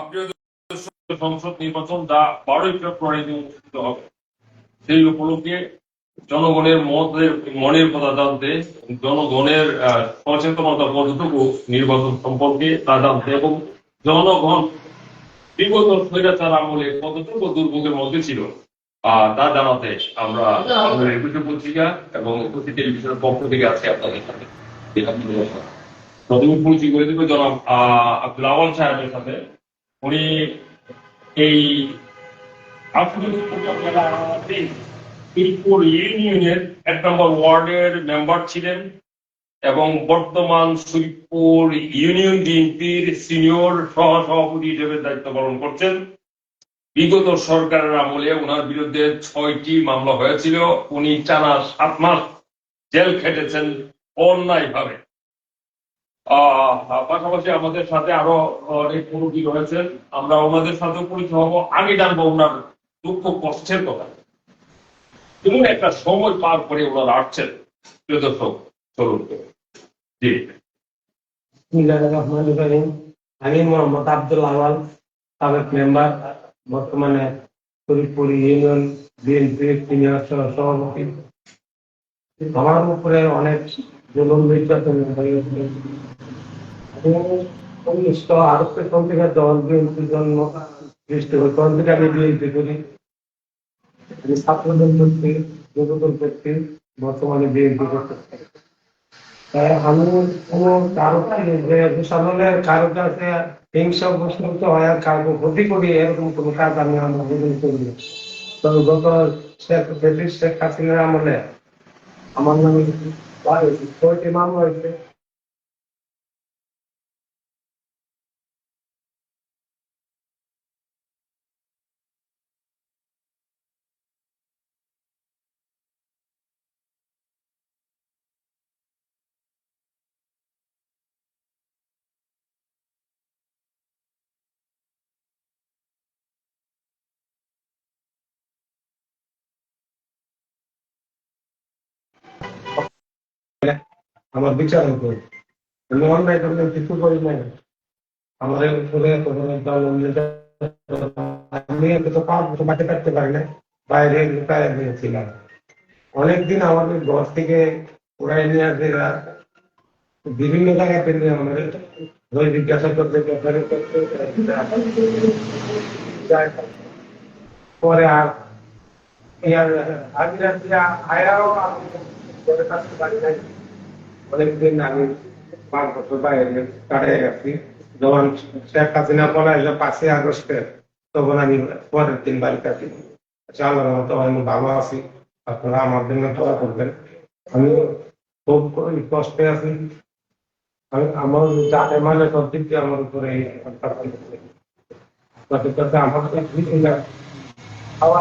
প্রিয় দর্শক, সংসদ নির্বাচন যা 12ই ফেব্রুয়ারি অনুষ্ঠিত হবে, সেই উপলক্ষে জনগণের মনের কথা জানতে, জনগণের সচেতনতা কতটুকু নির্বাচন সম্পর্কে তা জানতে এবং জনগণ বিগত স্বৈরাচার আমলে কতটুকু দুর্ভোগের মধ্যে ছিল তা জানাতে আমরা আমাদের একুশে পত্রিকা এবং একুশে টেলিভিশনের পক্ষ থেকে আছি আপনাদের সাথে। প্রথমে পরিচয় করে দেবে জনাব আব্দুল আওয়াল সাহেবের সাথে। উনি এই মিরপুর ইউনিয়নের 1 নম্বর ওয়ার্ডের মেম্বার ছিলেন এবং বর্তমান সুইপুর ইউনিয়ন বিএনপির সিনিয়র সহসভাপতি হিসেবে দায়িত্ব পালন করছেন। বিগত সরকারের আমলে ওনার বিরুদ্ধে 6টি মামলা হয়েছিল। উনি টানা 7 মাস জেল খেটেছেন অন্যায় ভাবে। পাশাপাশি আমাদের সাথে আরো অনেক মুরব্বী রয়েছেন, আমরা ওনাদের সাথে পরিচয় হবো। আগে জানবো ওনার দুঃখ কষ্টের কথা, কেমন একটা সময় পার করে ওনারা আসছেন। প্রিয় দর্শক, চলুন। জি, আমি মোহাম্মদ আব্দুল আওয়াল, সাবেক মেম্বার, বর্তমানে ফরিদপুর ইউনিয়ন বিএনপির সিনিয়র সভাপতি। আমার উপরে অনেক জুলুম নির্যাতন হয়েছে। দল বিএনপির জন্য সৃষ্টি হয়, তখন থেকে আমি বিএনপি করি। আমি ছাত্রদল করছি, যুবদল করছি, বর্তমানে বিএনপি করতে। আমি কোনো কারো যে বিশালের কারো কাছে হিংসা প্রশ্নিত হয় আর কারো ক্ষতি করি, এরকম কোনো কাজ আমি আমার জীবনে করি। তবে গত শেখ হাসিনার আমলে আমার নামে 6টি মামলা হয়েছে। আমার বিচার হতো, আমি অন্যায় করলে কিছু করি নাই। আমাদের উপরে আমি তো 5 বছর বাড়ি থাকতে পারি না, বাইরে লুকায় দিয়েছিলাম। অনেকদিন আমাদের ঘর থেকে উড়াই নিয়ে আসে, বিভিন্ন জায়গাতে নিয়ে আমাদের জিজ্ঞাসা করতে পরে আর থাকতে পারি নাই। অনেকদিন আমি 5 বছর বাইরে কাটাই গেছি। যখন শেখ হাসিনা পলাইল 5ই আগস্টে, তখন আমি পরের দিন বাড়িতে আছি। আল্লাহর মতো আমি ভালো আছি, আপনারা আমার জন্য দোয়া করবেন। আমি খুব কষ্টে আছি। আমার যাতে মানে সব দিক দিয়ে আমার উপরে আমার খাওয়া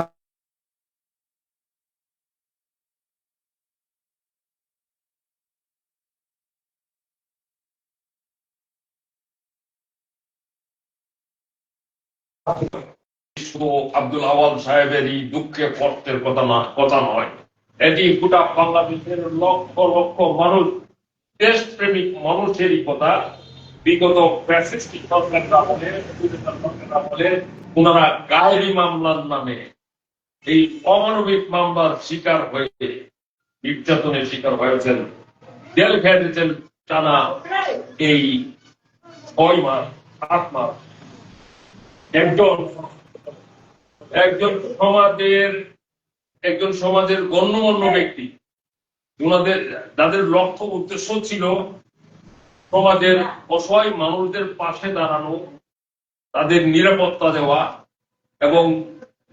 শুধু আব্দুল আওয়াল সাহেবেরই দুঃখে কষ্টের কথা নয়, এটি গোটা বাংলাদেশের লক্ষ লক্ষ মানুষ, দেশপ্রেমিক মানুষেরই কথা। বিগত ফ্যাসিস্ট সরকারের আমলে ওনারা গায়েবী মামলার নামে এই অমানবিক মামলার শিকার হয়ে নির্যাতনের শিকার হয়েছেন, জেল খেটেছেন টানা এই 6 মাস 7 মাস। একজন সমাজের গণ্যমান্য ব্যক্তি, যাদের লক্ষ্য উদ্দেশ্য ছিল সমাজের অসহায় মানুষদের পাশে দাঁড়ানো, তাদের নিরাপত্তা দেওয়া এবং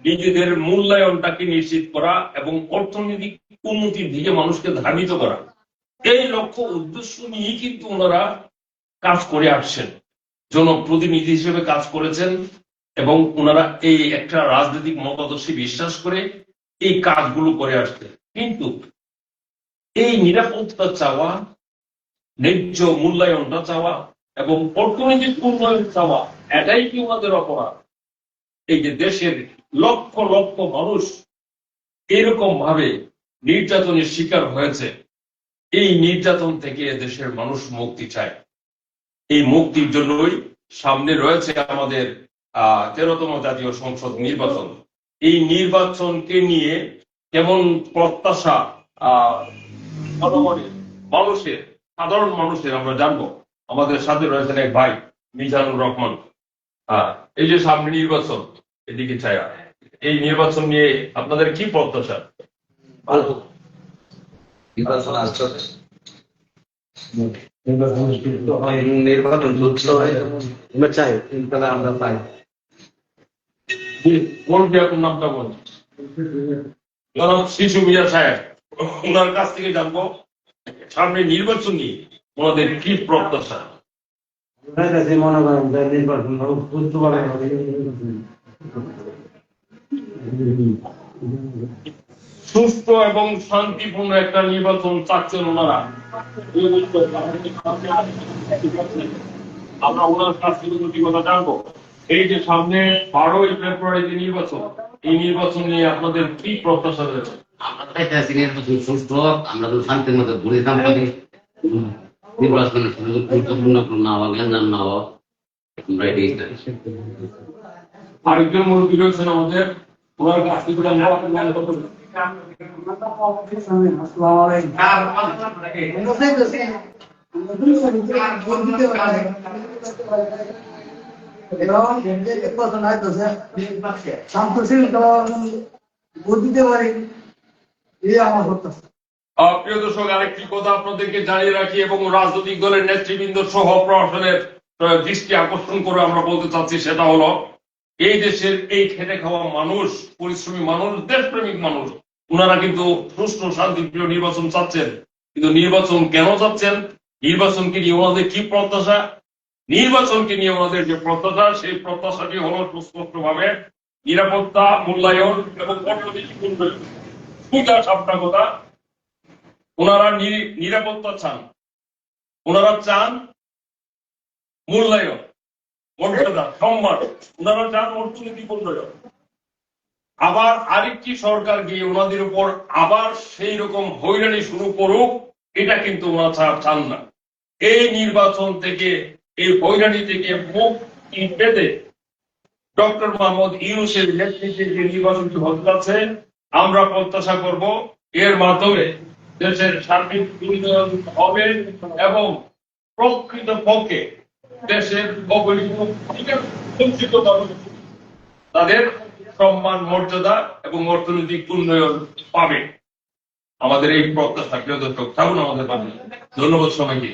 নিজেদের মূল্যায়নটাকে নিশ্চিত করা এবং অর্থনৈতিক উন্নতির দিকে মানুষকে ধাবিত করা, এই লক্ষ্য উদ্দেশ্য নিয়েই কিন্তু ওনারা কাজ করে আসছেন, জনপ্রতিনিধি হিসেবে কাজ করেছেন এবং ওনারা এই একটা রাজনৈতিক মতাদর্শে বিশ্বাস করে এই কাজগুলো করে আসছে। কিন্তু এই নিরাপত্তা চাওয়া, ন্যায্য মূল্যায়নটা চাওয়া এবং অর্থনৈতিক উন্নয়ন চাওয়া, এটাই কি ওনাদের অপরাধ? এই যে দেশের লক্ষ লক্ষ মানুষ এরকম ভাবে নির্যাতনের শিকার হয়েছে, এই নির্যাতন থেকে দেশের মানুষ মুক্তি চায়। এই মুক্তির জন্যই সামনে রয়েছে আমাদের 13তম জাতীয় সংসদ নির্বাচন। এই নির্বাচনকে নিয়ে কেমন প্রত্যাশা জনগণের, মানুষের, সাধারণ মানুষের আমরা জানবো। আমাদের সাথে রয়েছেন এক ভাই মিজানুর রহমান। এই যে সামনে নির্বাচন, এদিকে ছায়া, এই নির্বাচন নিয়ে আপনাদের কি প্রত্যাশা? নির্বাচন আসছে, নির্বাচন সুস্থ হয় আমরা চাই, ইনশাআল্লাহ আমরা পাই। কোনটি আপনার নামটা বলুন? জনাব শিশু মিয়া সাহেব, ওনার কাছ থেকে জানবো সামনে নির্বাচন নিয়ে ওনাদের কি প্রত্যাশা। মনে করেন নির্বাচন সুস্থভাবে হবে। সুস্থ এবং শান্তিপূর্ণ একটা নির্বাচন চাচ্ছেন ওনারা। আমরা ওনার কাছ থেকে দুটি কথা জানবো। এই যে সামনে 12ই ফেব্রুয়ারি যে নির্বাচন, এই নির্বাচন নিয়ে আপনাদের কি প্রত্যাশা রয়েছে? আমরা চাইতেছি নির্বাচন সুষ্ঠু হোক, আমরা তো শান্তির মধ্যে ঘুরিতাম পারি, নির্বাচনের সুযোগ গুরুত্বপূর্ণ না হোক, গ্যাঞ্জাম না হোক, আমরা এটাই চাই। আরেকজন মুরব্বী রয়েছেন আমাদের, ওনার কাছ থেকে জানবো। প্রিয় দর্শক, আরেকটি কথা আপনাদেরকে জানিয়ে রাখি এবং রাজনৈতিক দলের নেতৃবৃন্দ সহ প্রশাসনের দৃষ্টি আকর্ষণ করে আমরা বলতে চাচ্ছি, সেটা হলো এই দেশের এই খেটে খাওয়া মানুষ, পরিশ্রমী মানুষ, দেশপ্রেমিক মানুষ, ওনারা কিন্তু সুষ্ঠু শান্তিপ্রিয় নির্বাচন চাচ্ছেন। কিন্তু নির্বাচন কেন চাচ্ছেন, নির্বাচনকে নিয়ে ওনাদের কি প্রত্যাশা, নির্বাচনকে নিয়ে ওনাদের যে প্রত্যাশা, সেই প্রত্যাশাটি হলো সুস্পষ্ট ভাবে নিরাপত্তা, মূল্যায়ন এবং অর্থনৈতিক উন্নয়ন। সোজা সাপটা কথা, ওনারা নিরাপত্তা চান, ওনারা চান মূল্যায়ন, মর্যাদা, সম্মান, ওনারা চান অর্থনৈতিক উন্নয়ন। আবার আরেকটি সরকার গিয়ে ওনাদের উপর আবার সেই রকম হয়রানি শুরু করুক, এটা কিন্তু ওনারা চান না। এই নির্বাচন থেকে, এই হয়রানি থেকে মুক্তি পেতে ডক্টর মোহাম্মদ ইউনূসের নেতৃত্বে যে নির্বাচনটি হতে যাচ্ছে, আমরা প্রত্যাশা করব এর মাধ্যমে দেশের সার্বিক উন্নয়ন হবে এবং প্রকৃত পক্ষে দেশের অবহেলিত বঞ্চিত তাদের সম্মান, মর্যাদা এবং অর্থনৈতিক উন্নয়ন পাবে। আমাদের এই প্রত্যাশা, প্রিয় দর্শক, থাকুন আমাদের পাশে। ধন্যবাদ সবাইকে।